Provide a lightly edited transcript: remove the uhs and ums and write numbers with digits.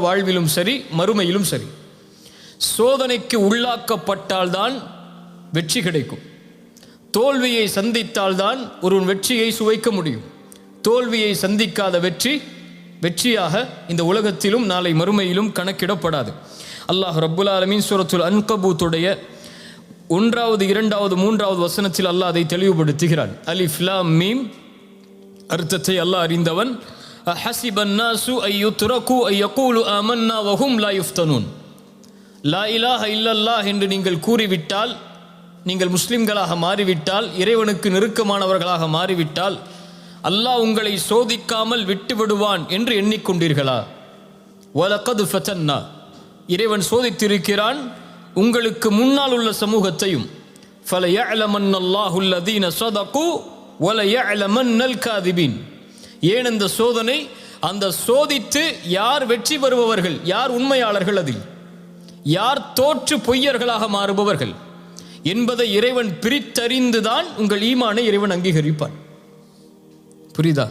வாழ்விலும் சரி மறுமையிலும் சரி சோதனைக்கு உள்ளாக்கப்பட்டால்தான் வெற்றி கிடைக்கும். தோல்வியை சந்தித்தால்தான் ஒருவன் வெற்றியை சுவைக்க முடியும். தோல்வியை சந்திக்காத வெற்றியாக இந்த உலகத்திலும் நாளை மறுமையிலும் கணக்கிடப்படாது. அல்லாஹ் ரப்புல் ஆலமீன் சூரத்துல் அன்கபூத்துடைய 1வது 2வது 3வது வசனத்தில் அல்லாஹ் அதை தெளிவுபடுத்துகிறான். அலிஃப் லாம் மீம் அர்த்தத்தை அல்லாஹ் அறிந்தவன். ஹஸிபன் நாசு அய்யுத்ரகு அய்யகூலு ஆமன்னா வஹும் லா யுஃப்தனூன். லா இலாஹ இல்லல்லாஹ் என்று நீங்கள் கூறிவிட்டால், நீங்கள் முஸ்லிம்களாக மாறிவிட்டால், இறைவனுக்கு நெருக்கமானவர்களாக மாறிவிட்டால் அல்லாஹ் உங்களை சோதிக்காமல் விட்டு விடுவான் என்று எண்ணிக்கொண்டீர்களா? வலகது ஃபதன்னா, இறைவன் சோதித்திருக்கிறான் உங்களுக்கு முன்னால் உள்ள சமூகத்தையும். ஃபலயஅலமன்னல்லாஹு அல்லதீன ஸதகு வலயஅலமன்னல் காதிபீன். ஏன் இந்த சோதனை? அந்த சோதித்து யார் வெற்றி பெறுபவர்கள், யார் உண்மையாளர்கள், அதில் யார் தோற்று பொய்யர்களாக மாறுபவர்கள் என்பதை இறைவன் பிரித்தறிந்துதான் உங்கள் ஈமானை இறைவன் அங்கீகரிப்பான். புரியுதா?